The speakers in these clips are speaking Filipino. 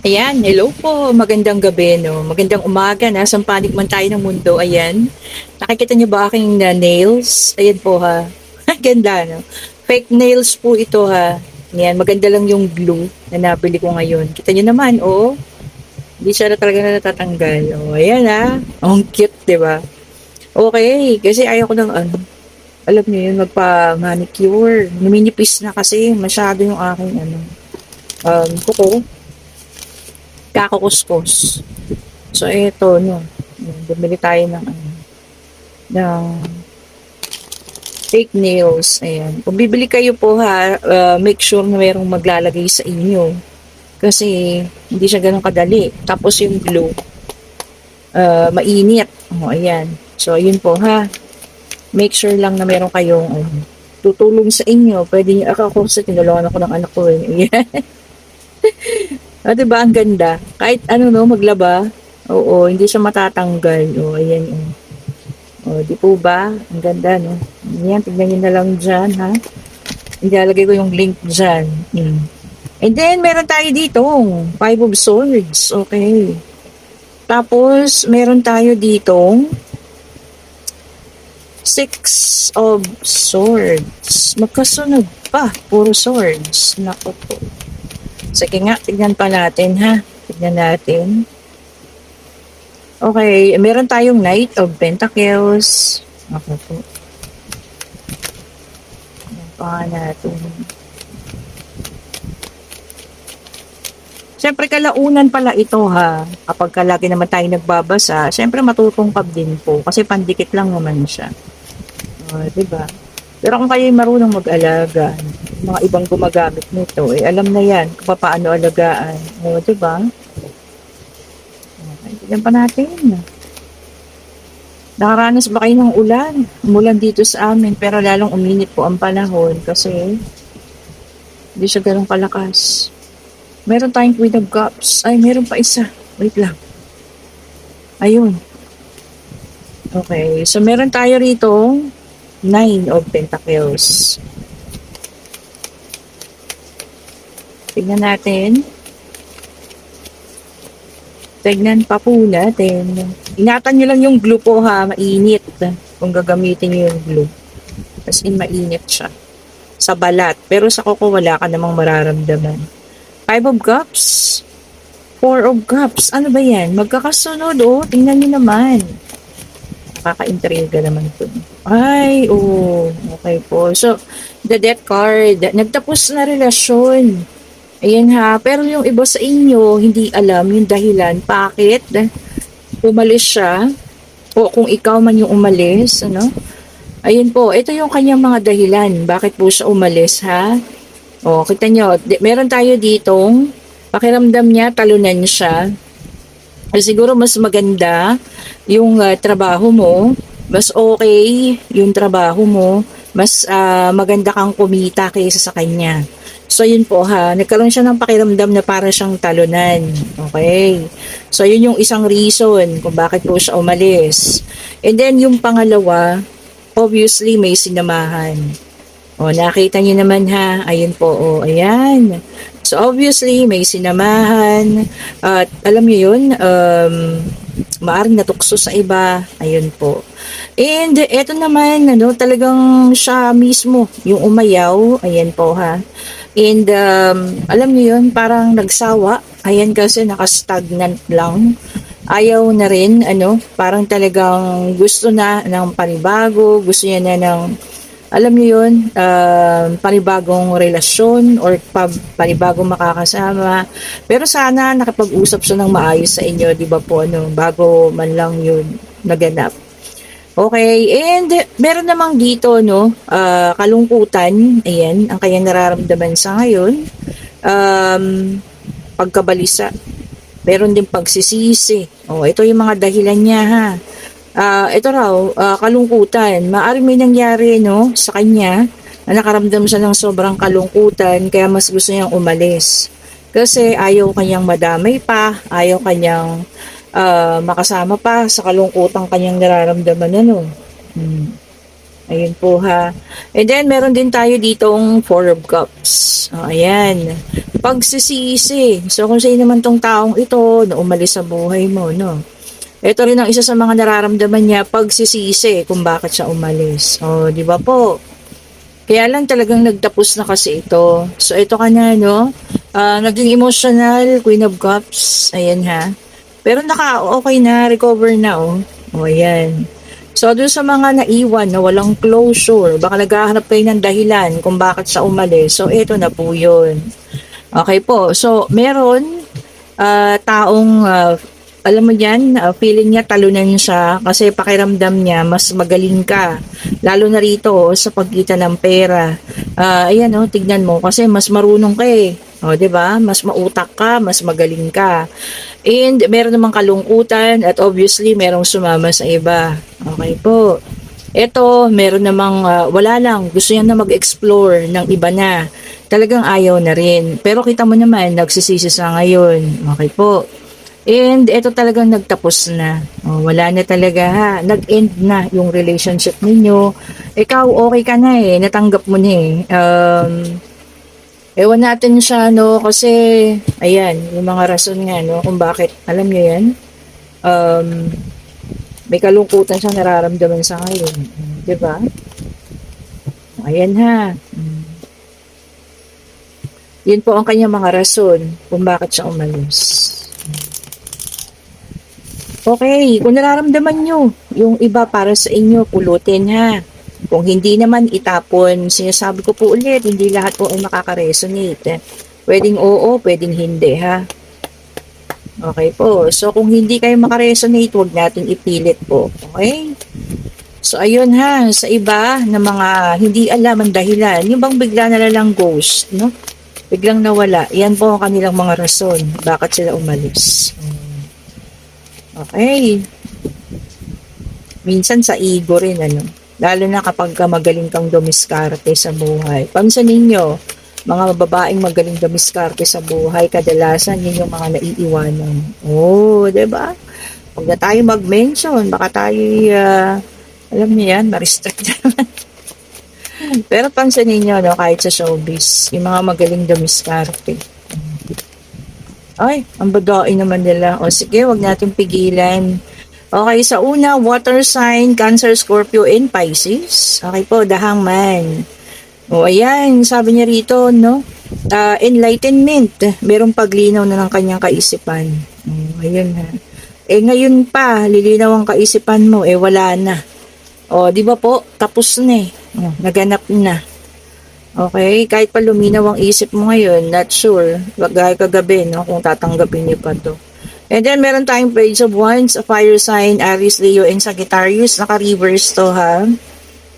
Ayan, hello po. Magandang gabi, no? Magandang umaga na. Sampanig man tayo ng mundo. Ayan. Nakikita niyo ba aking nails? Ayan po ha. Ganda, no? Fake nails po ito ha. Ayan, maganda lang yung glue na nabili ko ngayon. Kita niyo naman, oh. Hindi siya na talaga na natatanggal. Oh, ayan ha. Ang cute, di ba? Okay, kasi ayaw ko ng ano. Alam niyo yun, magpa-manicure. Numinipis na kasi masyado yung aking ano, kuko. Kakukuskus. So, eto, no. Bumili tayo ng, ano, ng fake nails. Ayan. Kung bibili kayo po ha, make sure na mayroong maglalagay sa inyo. Kasi, hindi siya ganun kadali. Tapos yung glue, mainit. O, ayan. So, ayun po ha. Make sure lang na meron kayong, tutulong sa inyo. Pwede niyo, ako sa tinulungan ako ng anak ko. Ayan. Diba, ang ganda? Kahit ano, no, maglaba. Oo, hindi siya matatanggal. O, ayan. O, di po ba? Ang ganda, no? Ayan, tignan nyo na lang dyan, ha? Ilalagay ko yung link dyan. And then, meron tayo dito, Five of Swords. Okay. Tapos, meron tayo dito, Six of Swords. Magkasunod pa. Puro swords. Naku po. Sige nga, tignan pa natin ha. Tignan natin. Okay, meron tayong Knight of Pentacles. Ako po. Tignan pa natin. Siyempre, kalaunan pala ito ha. Kapag lagi naman tayo nagbabasa, siyempre matutungkab din po. Kasi pandikit lang naman siya. Diba? Pero kung kayo'y marunong mag-alaga, mga ibang gumagamit nito, alam na yan kung paano alagaan. Diba? Okay, tignan pa natin. Nakaranas ba kayo ng ulan? Umulan dito sa amin, pero lalong uminit po ang panahon kasi hindi siya ganun kalakas. Meron tayong Queen of Cups. Ay, meron pa isa. Wait lang. Ayun. Okay, so meron tayo rito Nine of Pentacles. Tignan natin. Tignan pa po natin. Ingatan nyo lang yung glue po ha. Mainit. Kung gagamitin nyo yung glue. As in, mainit siya. Sa balat. Pero sa kuko, wala ka namang mararamdaman. Five of Cups. Four of Cups. Ano ba yan? Magkakasunod, oh. Tingnan nyo naman. Nakaka-intriga naman ito. Ay, oh. Okay po. So, the death card. Nagtapos na relasyon. Ayan ha. Pero yung iba sa inyo, hindi alam yung dahilan. Bakit? Umalis siya. O kung ikaw man yung umalis, ano? Ayun po. Ito yung kanyang mga dahilan. Bakit po siya umalis, ha? O, kita nyo. Meron tayo ditong pakiramdam niya, talunan siya. Siguro mas maganda yung trabaho mo, mas okay yung trabaho mo, mas maganda kang kumita kaysa sa kanya. So yun po ha, nagkaroon siya ng pakiramdam na para siyang talunan. Okay? So yun yung isang reason kung bakit po siya umalis. And then yung pangalawa, obviously may sinamahan. O, nakita niyo naman ha. Ayun po, o, ayan. So, obviously, may sinamahan. At, alam niyo yun, maaring natukso sa iba. Ayun po. And, eto naman, ano, talagang siya mismo, yung umayaw. Ayan po ha. And, alam niyo yun, parang nagsawa. Ayan kasi, nakastagnant lang. Ayaw na rin, ano, parang talagang gusto na ng panibago. Gusto niya na ng alam niyo yun, panibagong relasyon or panibagong makakasama. Pero sana nakapag-usap siya ng maayos sa inyo, di ba po, ano, bago man lang yun naganap. Okay, and meron namang dito, no, kalungkutan, ayan, ang kanyang nararamdaman sa ngayon, pagkabalisa. Meron din pagsisisi. Ito yung mga dahilan niya, ha. Ito raw, kalungkutan. Maaaring may nangyari, no, sa kanya na nakaramdam siya ng sobrang kalungkutan kaya mas gusto niyang umalis. Kasi ayaw kanyang madamay pa, ayaw kanyang makasama pa sa kalungkutan kanyang nararamdaman, ano. Ayun po ha. And then, meron din tayo ditong Four of Cups. Ayan. pagsisisi. So, kung sino naman tong taong ito na umalis sa buhay mo, no? Ito rin ang isa sa mga nararamdaman niya, pagsisisi kung bakit siya umalis. O, di ba po? Kaya lang talagang nagtapos na kasi ito. So, ito ka na, no? Naging emotional, Queen of Cups. Ayan ha. Pero okay na, recover na, oh. O, ayan. So, dun sa mga naiwan na walang closure, baka naghahanap kayo ng dahilan kung bakit siya umalis. So, ito na po yun. Okay po. So, meron taong alam mo yan, feeling niya talunan siya kasi pakiramdam niya mas magaling ka. Lalo na rito sa pagkita ng pera. Ayan tignan mo kasi mas marunong ka eh. O, 'di ba? Mas mautak ka, mas magaling ka. And meron namang kalungkutan at obviously merong sumama sa iba. Okay po. Ito, meron namang wala lang, gusto niya na mag-explore ng iba na. Talagang ayaw na rin. Pero kita mo naman, nagsisisi sa ngayon. Okay po. And ito talagang nagtapos na. Wala na talaga ha. Nag-end na yung relationship ninyo. Ikaw, okay ka na eh. Natanggap mo na eh. Ewan natin siya, no? Kasi, ayan, yung mga rason nga, no? Kung bakit, alam niyo yan? May kalungkutan siyang nararamdaman sa ngayon. Diba? Ayan ha. Yun po ang kanyang mga rason kung bakit siya umalis. Okay, kung nararamdaman nyo, yung iba para sa inyo, pulutin ha. Kung hindi naman itapon, sinasabi ko po ulit, hindi lahat po ay makaka-resonate. Pwedeng oo, pwedeng hindi ha. Okay po, so kung hindi kayo makaresonate, huwag natin ipilit po. Okay? So ayun ha, sa iba na mga hindi alam ang dahilan, yung bang bigla na lang ghost, no? Biglang nawala, yan po ang kanilang mga rason, bakit sila umalis. Okay. Minsan sa ego rin, ano. Lalo na kapag magaling kang dumiskarte sa buhay. Pansinin nyo, mga babaeng magaling dumiskarte sa buhay, kadalasan yun yung mga naiiwanan. Oh, diba? Huwag na tayo mag-mention, baka tayo, alam niyo yan, ma-restrict naman. Pero pansinin nyo, no, kahit sa showbiz, yung mga magaling dumiskarte. Ay, ang badai naman nila. O sige, wag natin pigilan. Okay, sa una, water sign, Cancer, Scorpio, and Pisces. Okay po, the Hangman. O ayan, sabi niya rito, no? Enlightenment. Merong paglinaw na ng kanyang kaisipan. O, ayun ha. Ngayon pa, lilinaw ang kaisipan mo, wala na. O, di ba po, tapos na eh. O, naganap na. Okay, kahit pa luminaw ang isip mo ngayon, not sure, gaya kagabi, no, kung tatanggapin niyo pa to. And then, meron tayong Page of Wands, a fire sign, Aries, Leo, and Sagittarius. Naka-reverse to, ha?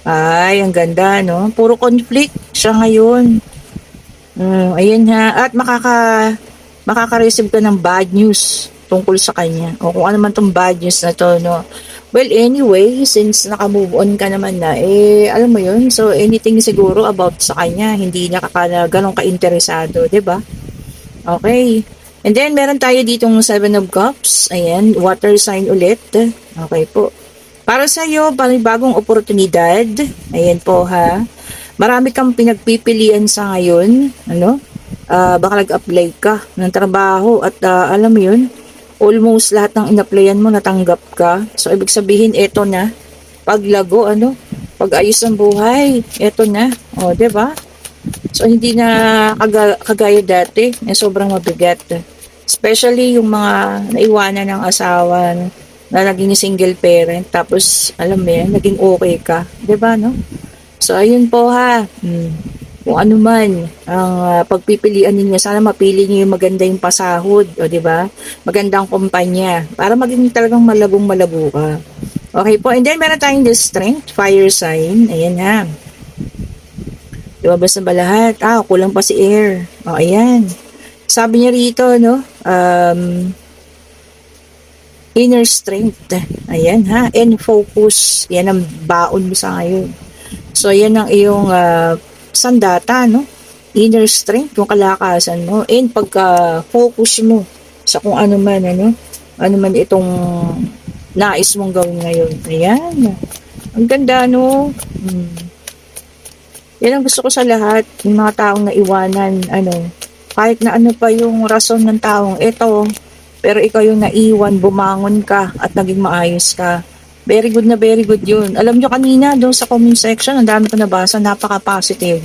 Ay, ang ganda, no? Puro conflict siya ngayon. Ayun, ha? At makaka-receive ka ng bad news tungkol sa kanya. O kung ano man tong bad news na to, no? Well, anyway, since naka-move on ka naman na, alam mo yun, so anything siguro about sa kanya, hindi niya ganun ka-interesado, 'di ba? Okay. And then, meron tayo ditong 7 of Cups. Ayan, water sign ulit. Okay po. Para sa iyo, bagong oportunidad. Ayan po ha. Marami kang pinagpipilian sa ngayon. Ano? Baka nag-apply ka ng trabaho at alam mo yun, almost lahat ng in-applyan mo natanggap ka. So, ibig sabihin, eto na. Paglago, pag-ayos ng buhay, eto na. O, diba? So, hindi na kagaya dati. Sobrang mabigat. Especially yung mga naiwanan ng asawa na naging single parent. Tapos, alam mo yan, naging okay ka. Diba, no? So, ayun po ha. Kung ano man ang pagpipilian ninyo, sana mapili niyo yung maganda yung pasahod, o di ba? Magandang kumpanya para maging talagang malabong-malabo ka. Okay po. And then meron tayong the strength, fire sign. Ayan ha. Lumabas na ba lahat? Kulang pa si air. O, ayan. Sabi niya rito, no? Inner strength. Ayan ha. And focus. Yan ang baon mo sa ngayon. So, yan ang iyong sandata, no? Inner strength, yung kalakasan mo, and pagka-focus mo sa kung ano man, ano man itong nais mong gawin ngayon. Ayan. Ang ganda, no? Yan ang gusto ko sa lahat, yung mga taong naiwanan, kahit na ano pa yung rason ng taong ito, pero ikaw yung naiwan, bumangon ka at naging maayos ka. Very good na very good yun. Alam nyo kanina doon sa comment section, ang dami ko nabasa, napaka-positive.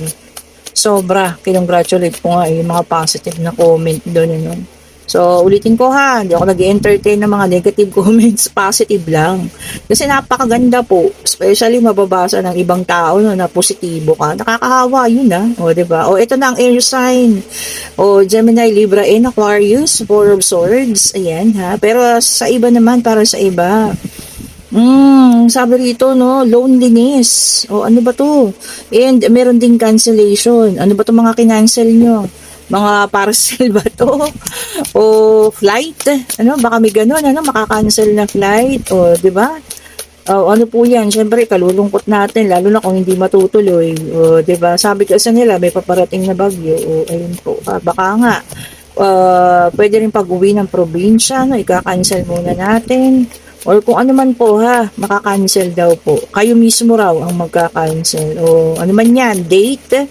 Sobra, kinongratulate ko nga yung mga positive na comment doon. Yun. So, ulitin ko ha, hindi ako nag-entertain ng mga negative comments, positive lang. Kasi napakaganda po, especially mababasa ng ibang tao no, na positibo ka. Nakakahawa yun ha, o diba? O ito na ang air sign, o Gemini, Libra, and Aquarius, Four of Swords, ayan ha. Pero sa iba naman, para sa iba, sabi rito, no, loneliness. O ano ba to? And meron ding cancellation. Ano ba to mga kinancel nyo? Mga parcel ba to? O flight? Ano, baka may ganun, ano, makakancel na flight. O, di ba? O, ano po yan? Siyempre, kalulungkot natin, lalo na kung hindi matutuloy. O, di ba? Sabi kasi nila, may paparating na bagyo. O, ayun po. Baka nga, pwede rin pag-uwi ng probinsya, no, ika-cancel muna natin. Or kung ano man po ha, makakancel daw po. Kayo mismo raw ang magka-cancel. O ano man yan, date.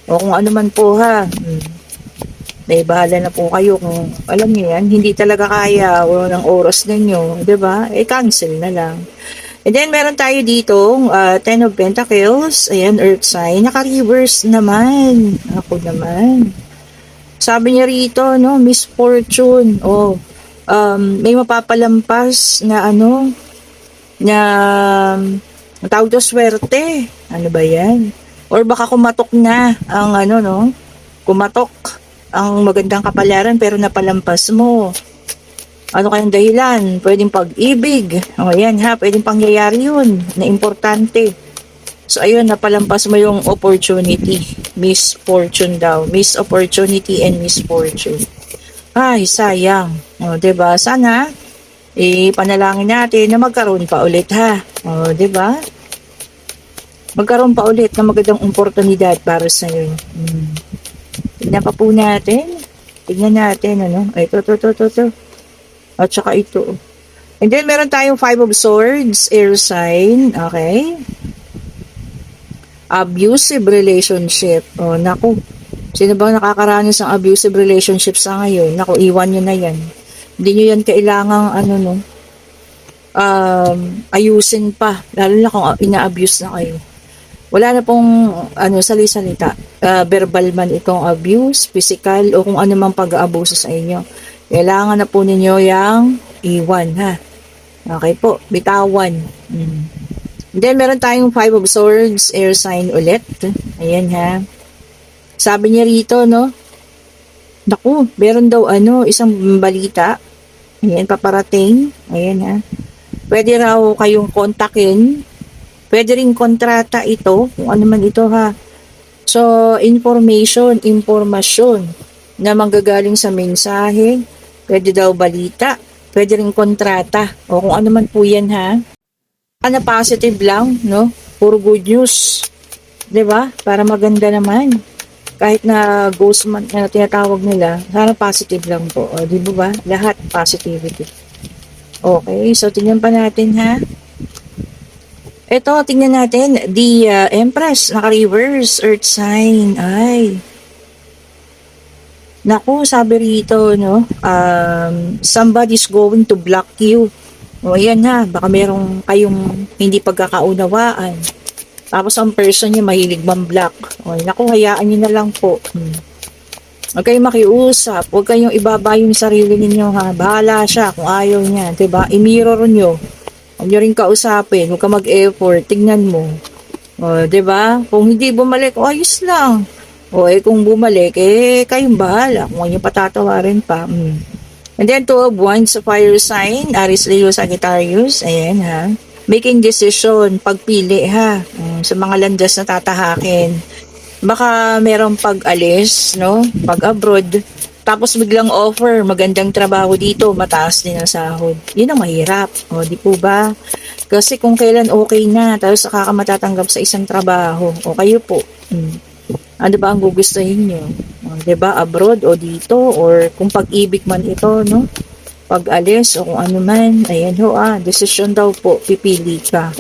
O kung ano man po ha. May bahala na po kayo kung alam niyo yan, hindi talaga kaya o ng oras ninyo, 'di ba? Cancel na lang. And then meron tayo dito, Ten of Pentacles, ayan, Earth sign, naka-reverse naman. Ako naman. Sabi niya rito, no, misfortune. May mapapalampas na ano, na tawag to swerte. Ano ba yan? Or baka kumatok na ang ano, no? Kumatok ang magandang kapalaran pero napalampas mo. Ano kayang dahilan? Pwedeng pag-ibig. O yan ha, pwedeng pangyayari yun na importante. So ayun, napalampas mo yung opportunity. Misfortune daw. Miss opportunity and misfortune. Ay, sayang. O, diba? Sana, panalangin natin na magkaroon pa ulit ha. O, diba? Magkaroon pa ulit ng magandang oportunidad para sa iyo. Tignan pa po natin. Tignan natin, ano. Ito. At saka ito. And then, meron tayong Five of Swords, air sign. Okay. Abusive relationship. O, naku. Sino ba nakakaranas ng abusive relationship sa ngayon? Naku, iwan nyo na yan. Hindi nyo yan kailangang, ano, no, ayusin pa. Lalo na kung ina-abuse na kayo. Wala na pong ano, sali-salita. Verbal man itong abuse, physical, o kung ano mang pag-aabuso sa inyo. Kailangan na po ninyo yung iwan, ha? Okay po, bitawan. Then, meron tayong Five of Swords, air sign ulit. Ayan, ha? Sabi niya rito, no? Naku, meron daw ano, isang balita. Ayan, paparating. Ayan, ha? Pwede raw kayong kontakin. Pwede rin kontrata ito, kung ano man ito ha. So, impormasyon na manggagaling sa mensahe, pwede daw balita, pwede rin kontrata, o kung ano man po yan ha. Sana positive lang, no? Puro good news. 'Di ba? Para maganda naman. Kahit na ghost month na tinatawag nila, sana positive lang po. O, di ba? Lahat positivity. Okay, so tingnan pa natin ha. Ito, tingnan natin, the Empress, naka-reverse, Earth sign, ay. Naku, sabi rito, no, somebody's going to block you. O, ayan ha, baka merong kayong hindi pagkakaunawaan. Tapos ang person niya mahilig man-block. O, naku, hayaan niyo na lang po. Huwag kayong makiusap, huwag kayong ibaba yung sarili ninyo ha, bahala siya kung ayaw niya, diba? I-mirror nyo. Huwag nyo rin kausapin, huwag ka mag-effort, tignan mo. O, diba? Kung hindi bumalik, ayos lang. O, kung bumalik, kayong bahala. Kung nyo patatawarin pa. And then, Two of Wands, fire sign, Aries, Leo, Sagittarius. Ayan, ha. Making decision, pagpili, ha. Sa mga landas na tatahakin. Baka merong pag-alis, no? Pag-abroad. Tapos biglang offer, magandang trabaho dito, mataas din ang sahod. Yun ang mahirap. O, di po ba? Kasi kung kailan okay na, tapos saka ka matatanggap sa isang trabaho, o kayo po. Ano ba ang gugustuhin nyo? O, diba? Abroad o dito, or kung pag-ibig man ito, no? Pag-alis o kung ano man, ayan ho, desisyon daw po, pipili ka.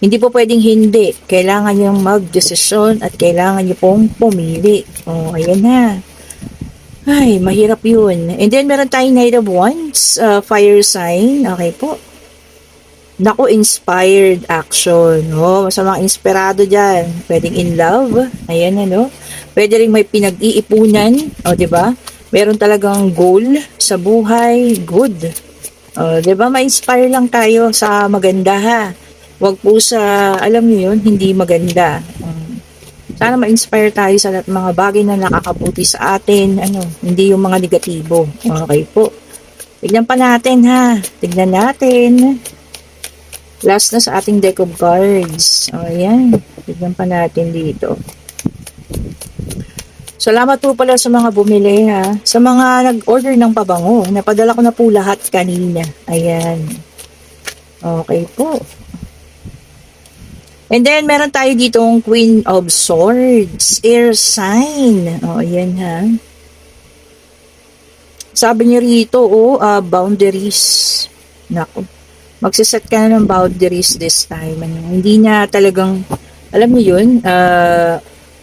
Hindi po pwedeng hindi. Kailangan nyo mag-desisyon at kailangan nyo pong pumili. O, ayan ha. Ay, mahirap yun. And then, meron tayong Knight of Wands, fire sign. Okay po. Naku, inspired action. Oh, sa mga inspirado dyan, pwedeng in love. Ayan, ano. Pwede rin may pinag-iipunan. O, di ba? Meron talagang goal sa buhay. Good. O, di ba? Ma-inspire lang tayo sa maganda, ha. Huwag po sa, alam niyo yun, hindi maganda. Sana ma-inspire tayo sa lahat ng mga bagay na nakakabuti sa atin. Ano, hindi yung mga negatibo. Okay po. Tignan pa natin, ha. Tignan natin. Last na sa ating deck of cards. O, ayan. Tignan pa natin dito. Salamat po pala sa mga bumili, ha. Sa mga nag-order ng pabango. Napadala ko na po lahat kanina. Ayan. Okay po. And then, meron tayo ditong Queen of Swords. Air sign. O, ayan, ha. Sabi niya rito, boundaries. Naku. Magsiset ka na ng boundaries this time. Ano, hindi na talagang, alam niyo yun,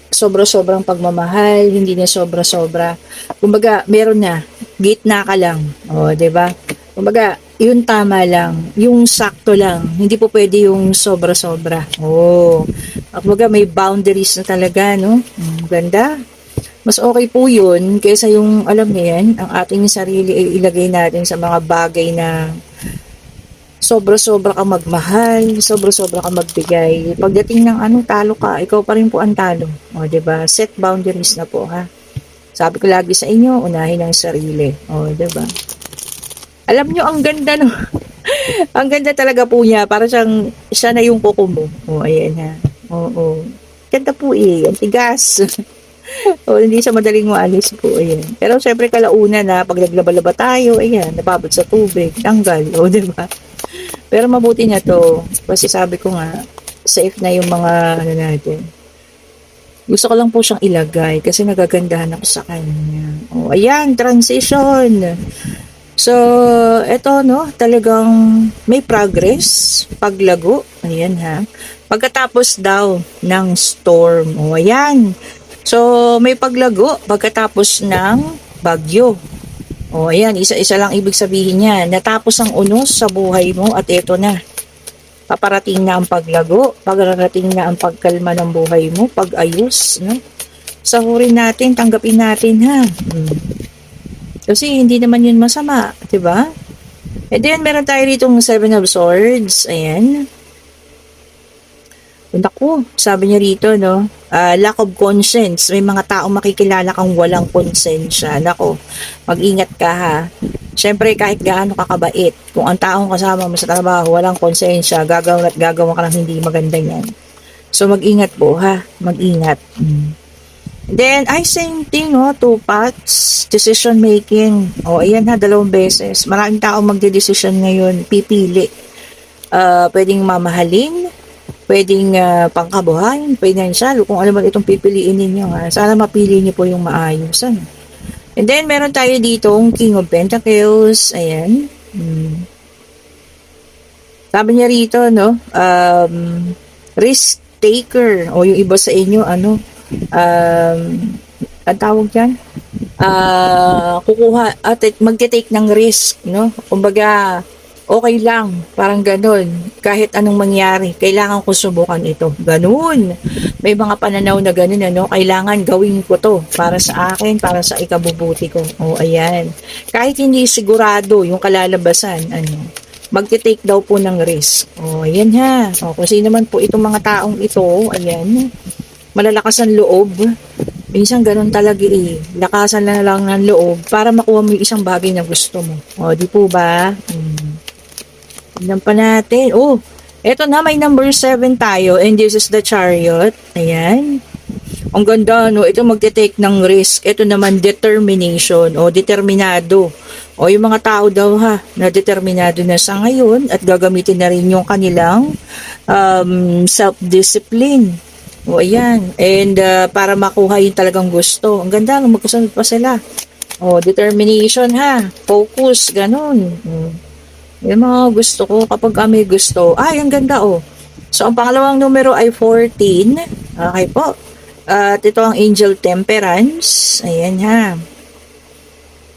sobra-sobrang pagmamahal, hindi na sobra-sobra. Kumbaga, meron na, gitna ka lang. O, 'di ba? Kumbaga, yun tama lang, yung sakto lang. Hindi po pwede yung sobra-sobra. Oh. Kumbaga, may boundaries na talaga, no? Ganda. Mas okay po yun kaysa yung, alam niyo yan, ang ating sarili ay ilagay natin sa mga bagay na sobra-sobra ka magmahal, sobra-sobra ka magbigay. Pagdating ng talo ka, ikaw pa rin po ang talo. O, 'di ba? Set boundaries na po, ha. Sabi ko lagi sa inyo, unahin ang sarili. O, 'di ba? Alam nyo, ang ganda, no? Ang ganda talaga po niya. Para siyang, siya na yung kuko mo. O, ayan, ha. Oo. Ganda po eh. Ang tigas. O, hindi siya madaling maalis po. Ayan. Pero syempre kalauna na, pag naglaba-laba tayo, ayan, nababot sa tubig, tanggal. O, 'di ba? Pero mabuti na to. Kasi sabi ko nga, safe na yung mga natin. Gusto ko lang po siyang ilagay kasi nagagandahan ako sa kanya. O, ayan, transition. So, eto, no, talagang may progress, paglago. Ayan, ha. Pagkatapos daw ng storm. O, ayan. So, may paglago pagkatapos ng bagyo. O, ayan, isa-isa lang ibig sabihin niya. Natapos ang unos sa buhay mo at eto na. Paparating na ang paglago, pagarating na ang pagkalma ng buhay mo, pag-ayos, no? Sahurin natin, tanggapin natin, ha. Kasi hindi naman yun masama, 'di ba? And then, meron tayo ditong Seven of Swords. Ayan. Naku, sabi niya rito, no? Lack of conscience. May mga taong makikilala kang walang konsensya. Naku, mag-ingat ka, ha? Siyempre, kahit gaano kakabait, kung ang taong kasama mo sa trabaho, walang konsensya, gagawin at gagawin ka ng hindi maganda yan. So, mag-ingat po, ha? Mag-ingat. Then, same thing, two paths, decision making. Ayan ha, 2 beses. Maraming tao magde-decision ngayon, pipili. Pwedeng mamahalin, pwedeng pangkabuhayan, financial, kung ano man itong pipiliin ninyo. Ha? Sana mapili niyo po yung maayos. Ano? And then, meron tayo dito King of Pentacles. Ayan. Sabi niya rito, no? Risk taker. O yung iba sa inyo, ang tawag dyan, kukuha at magte-take ng risk, no? Kumbaga, okay lang, parang ganun. Kahit anong mangyari, kailangan ko subukan ito. Ganun. May mga pananaw na ganun, kailangan gawin ko to para sa akin, para sa ikabubuti ko. Ayan. Kahit hindi sigurado yung kalalabasan, magte-take daw po ng risk. Ayan ha. Kung sino naman po itong mga taong ito, ayan, malalakas ang loob. Minsan ganun talaga eh. Lakasan na lang ng loob para makuha mo yung isang bagay na gusto mo. Di po ba? Tignan pa natin. Eto na, may number 7 tayo and this is the Chariot. Ayan. Ang ganda, no? Ito magte-take ng risk. Ito naman determination o determinado. Yung mga tao daw na determinado na sa ngayon at gagamitin na rin yung kanilang self-discipline. Ayan. And para makuha yung talagang gusto. Ang ganda, magkasunod pa sila. Determination focus, ganun. Yung mga gusto ko, kapag kami gusto, ang ganda So, ang pangalawang numero ay 14. Okay po. At ito ang Angel Temperance. Ayan ha.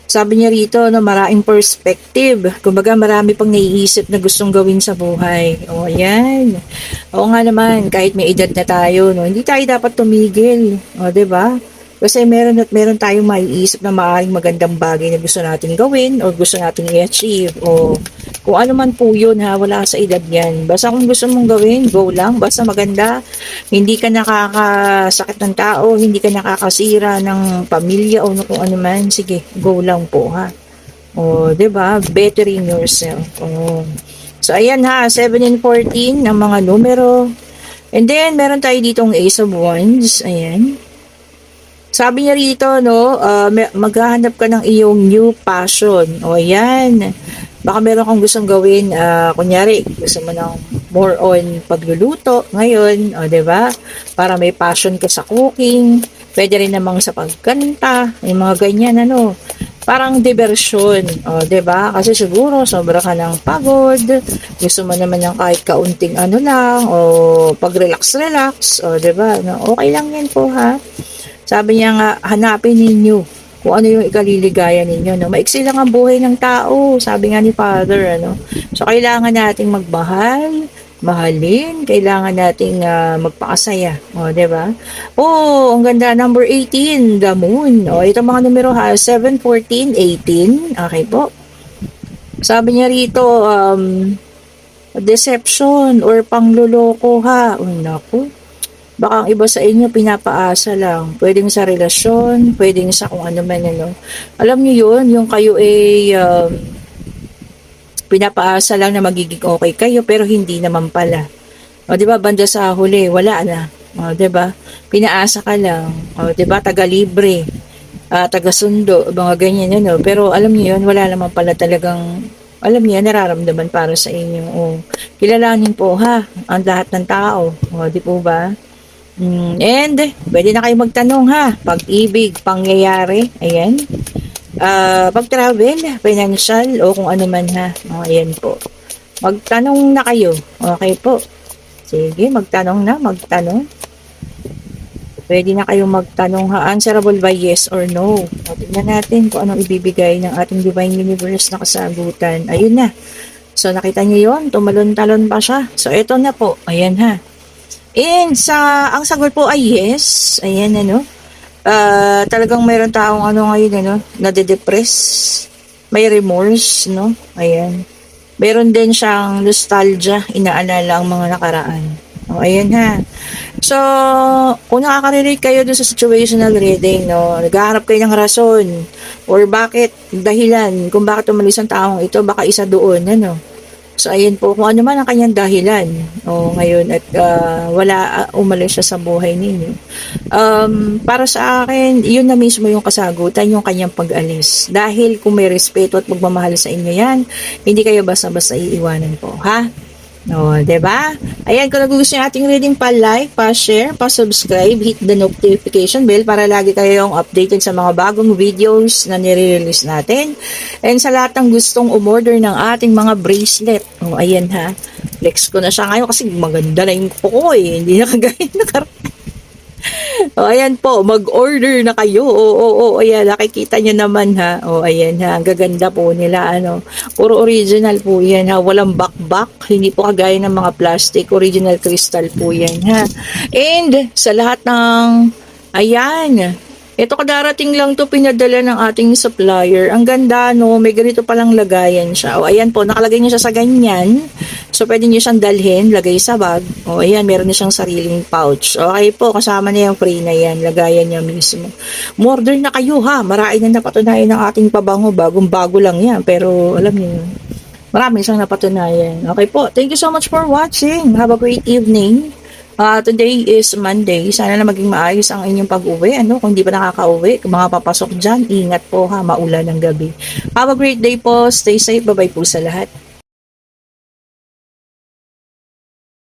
Sabi niya rito, no, maraming perspective. Kumbaga, marami pang naiisip na gustong gawin sa buhay. O, ayan. Oo nga naman, kahit may edad na tayo, no, hindi tayo dapat tumigil. O, 'di ba? Kasi meron at meron tayong maiisip na maaaring magandang bagay na gusto nating gawin o gusto nating i-achieve o kung ano man po yun ha, wala sa edad yan. Basta kung gusto mong gawin, go lang. Basta maganda, hindi ka nakakasakit ng tao, hindi ka nakakasira ng pamilya o kung ano man. Sige, go lang po ha. O, 'di ba? Bettering yourself. O. So, ayan ha, 7 and 14 ang mga numero. And then, meron tayo ditong Ace of Wands. Ayan. Sabi niya rito, no, maghahanap ka ng iyong new passion. O, ayan. Baka meron kang gustong gawin, kunyari, gusto mo ng more on pagluluto ngayon, o, 'di ba? Para may passion ka sa cooking, pwede rin namang sa pagkanta, yung mga ganyan, ano. Parang diversion, o, 'di ba? Kasi siguro sobra ka ng pagod, gusto mo naman ng kahit kaunting ano lang, o pag-relax-relax, o, 'di ba? No, okay lang 'yan po ha. Sabi niya nga, hanapin ninyo kung ano yung ikaliligaya ninyo. No? Maiksi lang ang buhay ng tao, sabi nga ni Father. Ano? So, kailangan nating magmahal, mahalin, kailangan nating magpakasaya. O, diba? Oh, ang ganda. Number 18, the moon. O, itong mga numero ha, 7, 14, 18. Okay po. Sabi niya rito, deception or pangluloko ha. O, naku. Baka ang iba sa inyo pinapaasa lang. Pwedeng sa relasyon, pwedeng sa kung ano man ano. Alam niyo yun, yung kayo ay pinapaasa lang na magiging okay kayo pero hindi naman pala. O, 'di ba, banda sa huli, wala na. O, 'di ba? Pinaasa ka lang. O, 'di ba, taga-libre, taga-sundo, mga ganyan yun. Pero alam niyo yun, wala naman pala talagang alam niya, nararamdaman para sa inyo. O, kilalanin po ha, ang lahat ng tao. O, di po ba? And, pwede na kayo magtanong ha. Pag-ibig, pangyayari. Ayan. Pag-travel, financial, o kung ano man ha. O, ayan po. Magtanong na kayo. Okay po. Sige, magtanong na. Magtanong. Pwede na kayong magtanong ha. Answerable by yes or no. O, tingnan natin kung anong ibibigay ng ating Divine Universe na kasagutan. Ayun na. So, nakita niyo yun? Tumalon-talon pa siya. So, eto na po. Ayan ha. And ang sagot po ay yes. Ayan, ano. Talagang mayroon taong ano ngayon, ano, nade-depress. May remorse, no. Ayan. Meron din siyang nostalgia, inaalala ang mga nakaraan. O, ayan ha. So, kung nakaka-relate kayo dun sa situational reading, no, naghaharap kayo ng rason or bakit, dahilan, kung bakit umalis ang taong ito, baka isa doon, ano. So, ayun po, kung ano man ang kanyang dahilan ngayon at wala umalis siya sa buhay ninyo. Para sa akin, yun na mismo yung kasagutan, yung kanyang pag-alis. Dahil kung may respeto at pagmamahal sa inyo yan, hindi kayo basta-basta iiwanan po, ha? No, 'di ba? Ayan, kung nagugustuhan ating reading, pa-like, pa-share, pa-subscribe, hit the notification bell para lagi kayong updated sa mga bagong videos na nire-release natin. And sa lahat ng gustong umorder ng ating mga bracelet. Oh, ayan ha. Flex ko na siya ngayon kasi maganda na yung kuko eh. Hindi na kagaya na o, ayan po, mag-order na kayo. Oo, ayan, nakikita nyo naman ha. O, ayan ha, ang gaganda po nila, ano. Puro original po yan ha, walang bakbak, hindi po kagaya ng mga plastic, original crystal po yan ha. And, sa lahat ng, ayan, ito kadarating lang to pinadala ng ating supplier. Ang ganda, no? May ganito palang lagayan siya. O, ayan po, nakalagay niya siya sa ganyan. So, pwede niyo siyang dalhin, lagay sa bag. O, ayan, meron na siyang sariling pouch. Okay po, kasama na yung free na yan. Lagayan niya mismo. Order na kayo, ha? Marami na napatunayan ng ating pabango. Bagong-bago lang yan. Pero, alam niyo, marami siyang napatunayan. Okay po, thank you so much for watching. Have a great evening. Today is Monday. Sana na maging maayos ang inyong pag-uwi. Ano, kung di pa nakaka-uwi, kung mga papasok dyan, ingat po ha, maulan ng gabi. Have a great day po. Stay safe. Bye-bye po sa lahat.